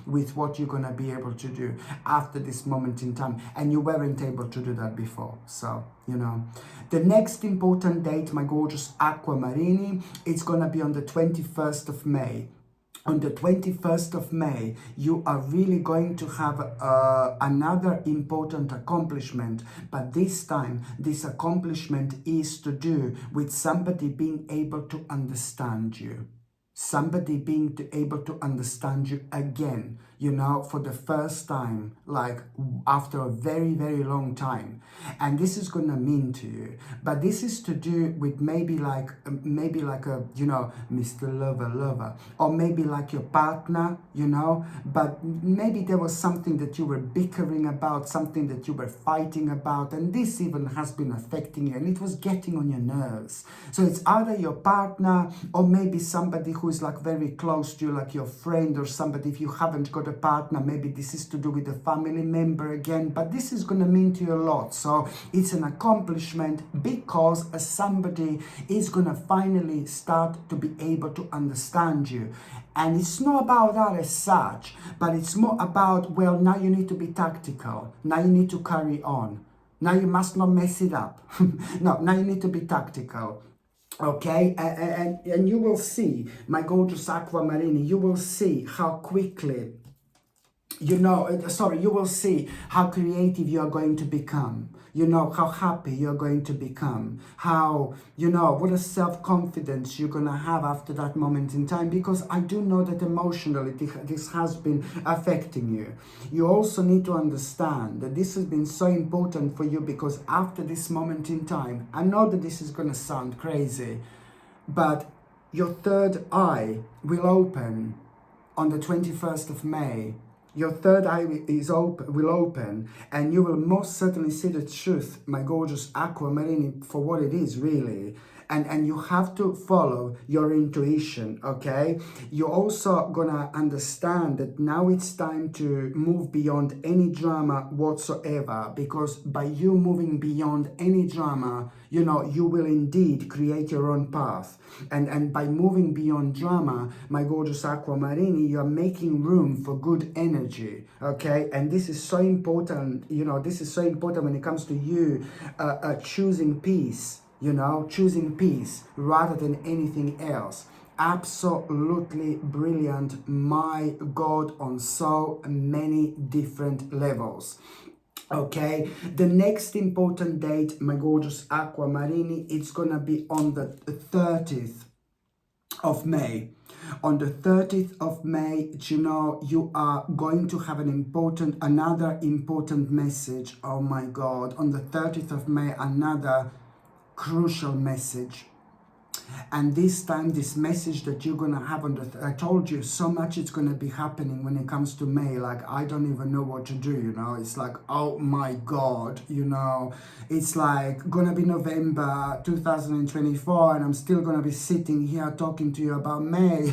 with what you're gonna be able to do after this moment in time, and you weren't able to do that before. So, you know, the next important date, my gorgeous Aquamarini, it's gonna be on the 21st of May. On the 21st of May, you are really going to have another important accomplishment, but this time, this accomplishment is to do with somebody being able to understand you. Somebody being able to understand you again, you know, for the first time, like after a very, very long time. And this is going to mean to you, but this is to do with maybe like a, you know, Mr. Lover, or maybe like your partner, you know, but maybe there was something that you were bickering about, something that you were fighting about, and this even has been affecting you, and it was getting on your nerves. So it's either your partner, or maybe somebody who is like very close to you, like your friend or somebody. If you haven't got a partner, maybe this is to do with a family member again, but this is going to mean to you a lot. So it's an accomplishment, because somebody is going to finally start to be able to understand you. And it's not about that as such, but it's more about, well, now you need to be tactical. Now you need to carry on. Now you must not mess it up. No, now you need to be tactical. Okay, and you will see, my gorgeous Aquamarini, you will see how quickly, you will see how creative you are going to become. You know, how happy you're going to become. How, you know, what a self-confidence you're going to have after that moment in time. Because I do know that emotionally this has been affecting you. You also need to understand that this has been so important for you, because after this moment in time, I know that this is going to sound crazy, but your third eye will open on the 21st of May. Your third eye will open, and you will most certainly see the truth, my gorgeous Aquamarini, for what it is really. And you have to follow your intuition, okay? You're also gonna understand that now it's time to move beyond any drama whatsoever, because by you moving beyond any drama, you know, you will indeed create your own path. And by moving beyond drama, my gorgeous Aquamarini, you're making room for good energy, okay? And this is so important, you know, this is so important when it comes to you choosing peace, you know, choosing peace rather than anything else. Absolutely brilliant, my God, on so many different levels. Okay, the next important date, my gorgeous Aquamarini, it's gonna be on the 30th of May. On the 30th of May, you know, you are going to have another important message. Oh my God, on the 30th of May, another crucial message. And this time, this message that you're going to have I told you so much it's going to be happening when it comes to May. Like, I don't even know what to do, you know. It's like, oh my God, you know. It's like going to be November 2024 and I'm still going to be sitting here talking to you about May.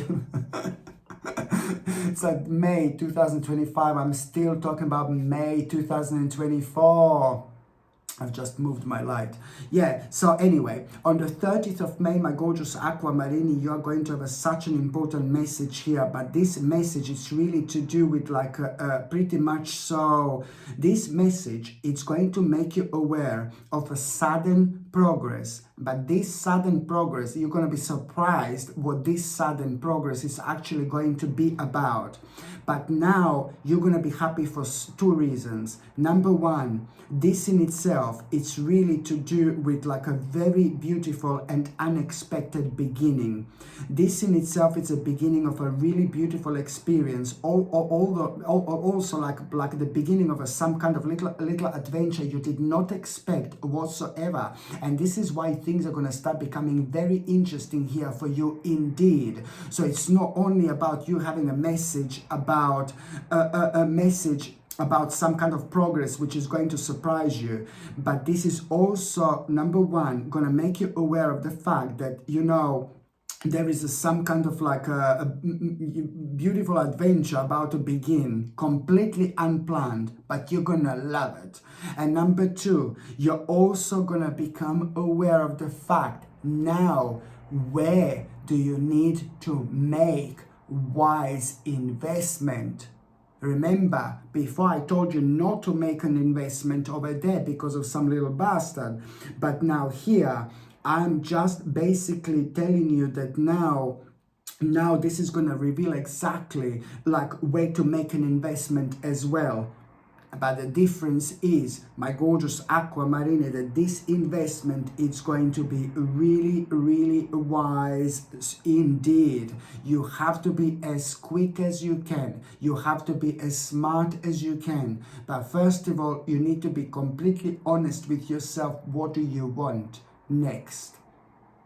It's like May 2025. I'm still talking about May 2024. I've just moved my light. Yeah, so anyway, on the 30th of May, my gorgeous Aquamarini, you are going to have such an important message here. But this message is really to do with like pretty much so. This message, it's going to make you aware of a sudden progress. But this sudden progress, you're going to be surprised what this sudden progress is actually going to be about. But now you're going to be happy for two reasons. Number one, this in itself, it's really to do with like a very beautiful and unexpected beginning. This in itself is a beginning of a really beautiful experience. Also like the beginning of some kind of little adventure you did not expect whatsoever. And this is why things are going to start becoming very interesting here for you indeed. So it's not only about you having a message about about some kind of progress which is going to surprise you, but this is also, number one, going to make you aware of the fact that, you know, there is some kind of like a beautiful adventure about to begin, completely unplanned, but you're gonna love it. And number two, you're also gonna become aware of the fact now, where do you need to make wise investment? Remember, before I told you not to make an investment over there because of some little bastard. But now here, I'm just basically telling you that now this is going to reveal exactly like where to make an investment as well. But the difference is, my gorgeous Aquamarine, that this investment is going to be really, really wise indeed. You have to be as quick as you can. You have to be as smart as you can. But first of all, you need to be completely honest with yourself. What do you want next?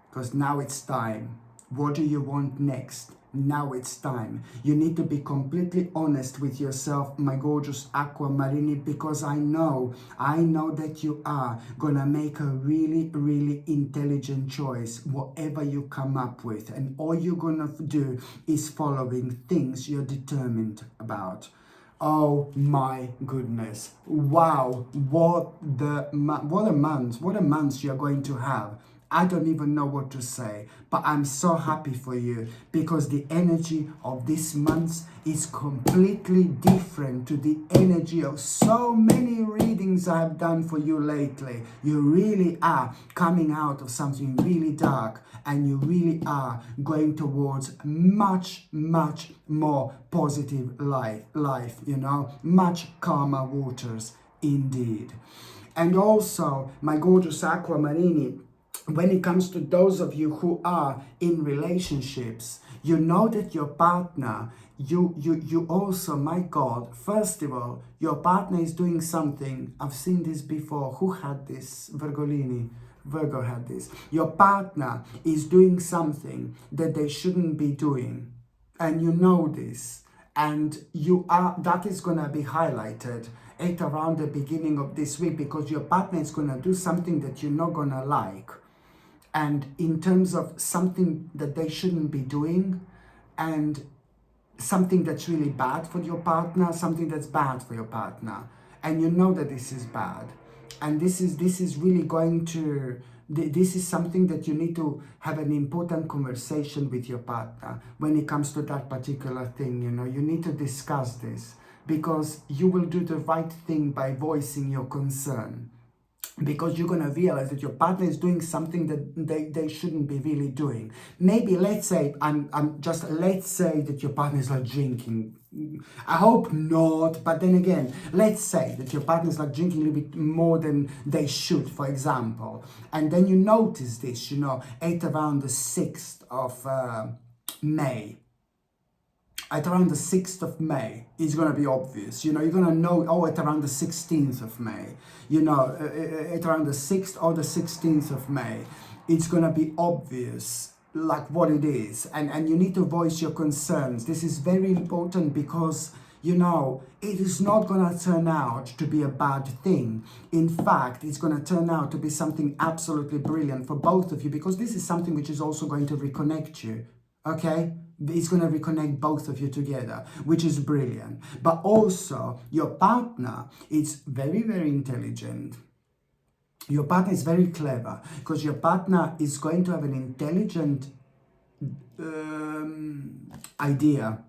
Because now it's time. What do you want next? Now it's time. You need to be completely honest with yourself, my gorgeous Aquamarini, because I know that you are gonna make a really, really intelligent choice, whatever you come up with. And all you're gonna do is following things you're determined about. Oh my goodness. Wow, what a month you're going to have. I don't even know what to say, but I'm so happy for you because the energy of this month is completely different to the energy of so many readings I've done for you lately. You really are coming out of something really dark, and you really are going towards much, much more positive life, you know, much calmer waters indeed. And also, my gorgeous Aquamarini, when it comes to those of you who are in relationships, you know that your partner, you also, my God, first of all, your partner is doing something. I've seen this before. Who had this? Virgo had this. Your partner is doing something that they shouldn't be doing. And you know this. And that is going to be highlighted at around the beginning of this week, because your partner is going to do something that you're not going to like. And in terms of something that they shouldn't be doing, and something that's really bad for your partner, something that's bad for your partner, and you know that this is bad, and this is really going to, this is something that you need to have an important conversation with your partner when it comes to that particular thing. You know, you need to discuss this, because you will do the right thing by voicing your concern. Because you're going to realize that your partner is doing something that they shouldn't be really doing. Maybe let's say let's say that your partner is like drinking. I hope not, but then again, let's say that your partner is like drinking a little bit more than they should, for example. And then you notice this, you know, at around the 6th of May. At around the 6th of May, it's going to be obvious. You know, you're going to know, oh, at around the 16th of May, you know, at around the 6th or the 16th of May, it's going to be obvious, like what it is. And you need to voice your concerns. This is very important because, you know, it is not going to turn out to be a bad thing. In fact, it's going to turn out to be something absolutely brilliant for both of you, because this is something which is also going to reconnect you. okay? It's going to reconnect both of you together, which is brilliant. But also, your partner is very, very intelligent. Your partner is very clever, because your partner is going to have an intelligent idea.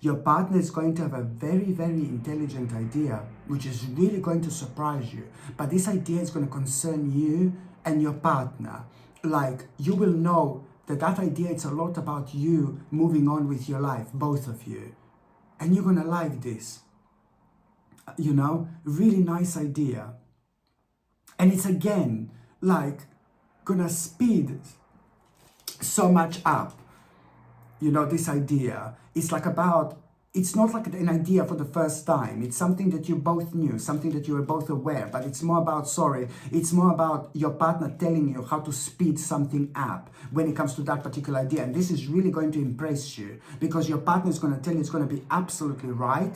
Your partner is going to have a very, very intelligent idea, which is really going to surprise you. But this idea is going to concern you and your partner. Like, you will know that that idea, it's a lot about you moving on with your life, both of you. And you're going to like this. You know, really nice idea. And it's again, like, gonna speed so much up, you know, this idea. It's like about, it's not like an idea for the first time. It's something that you both knew, something that you were both aware, but it's more about, it's more about your partner telling you how to speed something up when it comes to that particular idea. And this is really going to impress you, because your partner is going to tell you it's going to be absolutely right.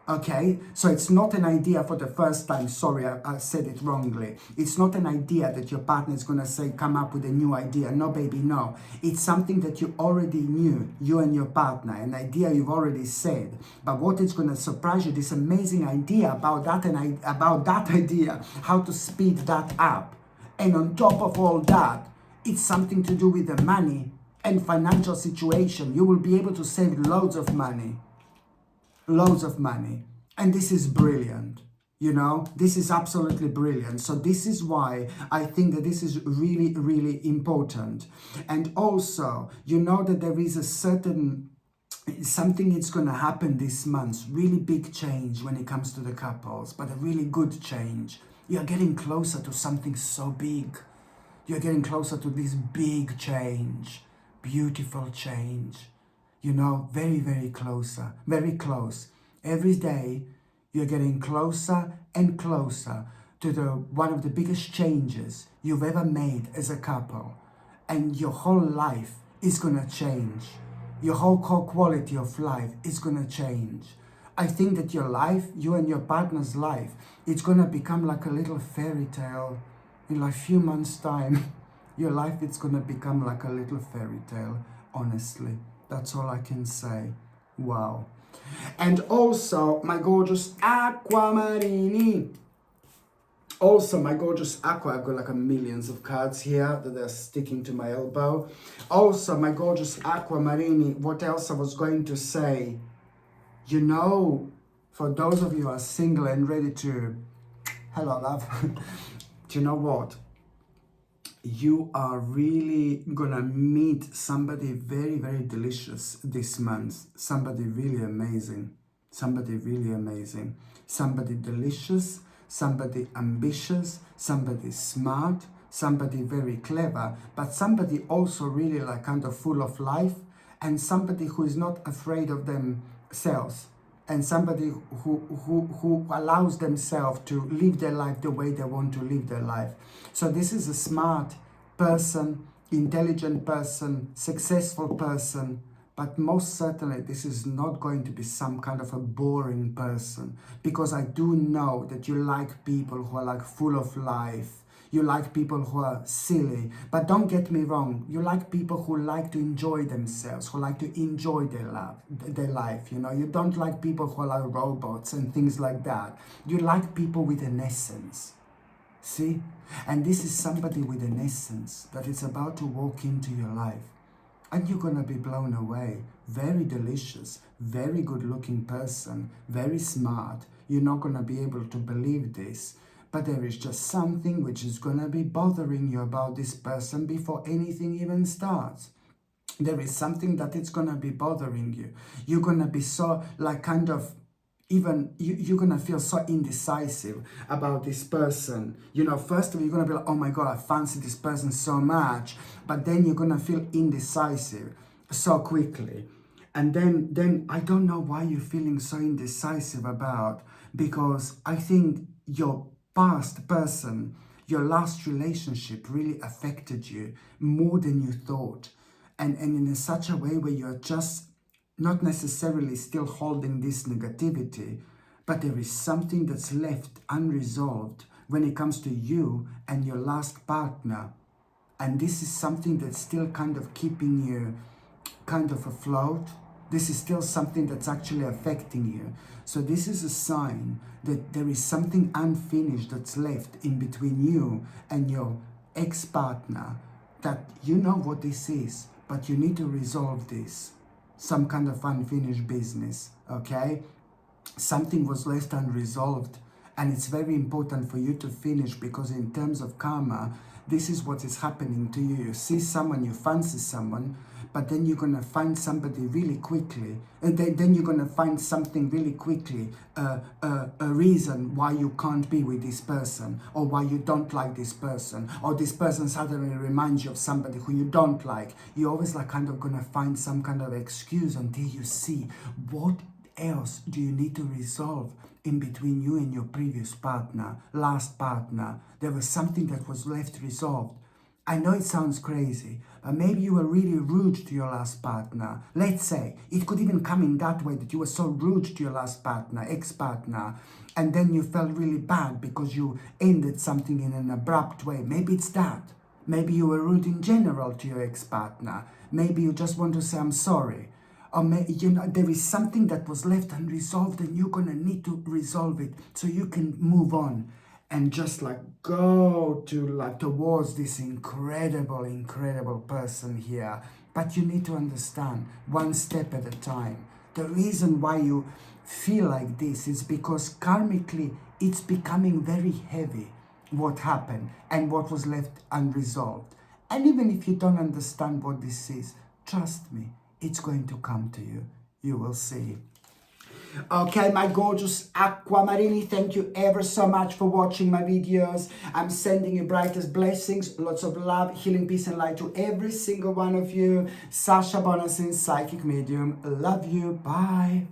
Okay, so it's not an idea for the first time. Sorry, I said it wrongly. It's not an idea that your partner is going to say, come up with a new idea. No, baby, no. It's something that you already knew, you and your partner, an idea you've already said. But what is going to surprise you, this amazing idea about that, and about that idea, how to speed that up. And on top of all that, it's something to do with the money and financial situation. You will be able to save loads of money. Loads of money. And this is brilliant. You know, this is absolutely brilliant. So this is why I think that this is really, really important. And also, you know that there is a certain, something that's going to happen this month, really big change when it comes to the couples, but a really good change. You're getting closer to something so big. You're getting closer to this big change, beautiful change. You know, very, very closer, very close. Every day, you're getting closer and closer to one of the biggest changes you've ever made as a couple. And your whole life is going to change. Your whole core quality of life is going to change. I think that your life, you and your partner's life, it's going to become like a little fairy tale. In like a few months' time, your life, it's going to become like a little fairy tale, honestly. That's all I can say. Wow. And also, my gorgeous aquamarini. Also, my gorgeous aqua. I've got like millions of cards here that are sticking to my elbow. Also, my gorgeous aquamarini. What else I was going to say? You know, for those of you who are single and ready to... Hello, love. Do you know what? You are really gonna meet somebody very, very delicious this month. Somebody really amazing. Somebody really amazing. Somebody delicious, somebody ambitious, somebody smart, somebody very clever, but somebody also really like kind of full of life, and somebody who is not afraid of themselves, and somebody who allows themselves to live their life the way they want to live their life. So this is a smart person, intelligent person, successful person, but most certainly this is not going to be some kind of a boring person, because I do know that you like people who are like full of life. You like people who are silly, but don't get me wrong, you like people who like to enjoy themselves, who like to enjoy their life, you know. You don't like people who are like robots and things like that. You like people with an essence, see? And this is somebody with an essence that is about to walk into your life. And you're going to be blown away. Very delicious, very good looking person, very smart. You're not going to be able to believe this. But there is just something which is going to be bothering you about this person before anything even starts. There is something that it's going to be bothering you. You're going to be so like kind of, even you're going to feel so indecisive about this person. You know, first of all, you're going to be like, oh my God, I fancy this person so much. But then you're going to feel indecisive so quickly. And then I don't know why you're feeling so indecisive about, because I think your past person, your last relationship really affected you more than you thought. And in such a way where you're just not necessarily still holding this negativity, but there is something that's left unresolved when it comes to you and your last partner. And this is something that's still kind of keeping you kind of afloat. This is still something that's actually affecting you. So this is a sign that there is something unfinished that's left in between you and your ex-partner, that you know what this is, but you need to resolve this. Some kind of unfinished business, okay? Something was left unresolved, and it's very important for you to finish, because in terms of karma, this is what is happening to you. You see someone, you fancy someone, but then you're going to find somebody really quickly, and then you're going to find something really quickly, a reason why you can't be with this person, or why you don't like this person, or this person suddenly reminds you of somebody who you don't like. You're always like kind of going to find some kind of excuse until you see what else do you need to resolve in between you and your previous partner, last partner. There was something that was left resolved. I know it sounds crazy, but maybe you were really rude to your last partner. Let's say it could even come in that way, that you were so rude to your last partner, ex-partner, and then you felt really bad because you ended something in an abrupt way. Maybe it's that. Maybe you were rude in general to your ex-partner. Maybe you just want to say, I'm sorry. Or you know, there is something that was left unresolved, and you're gonna need to resolve it so you can move on and just like go to like towards this incredible person here. But you need to understand, one step at a time. The reason why you feel like this is because karmically it's becoming very heavy, what happened and what was left unresolved. And even if you don't understand what this is, trust me, it's going to come to you. You will see. Okay, my gorgeous Aquamarini, thank you ever so much for watching my videos. I'm sending you brightest blessings, lots of love, healing, peace, and light to every single one of you. Sasha Bonasin, Psychic Medium. Love you. Bye.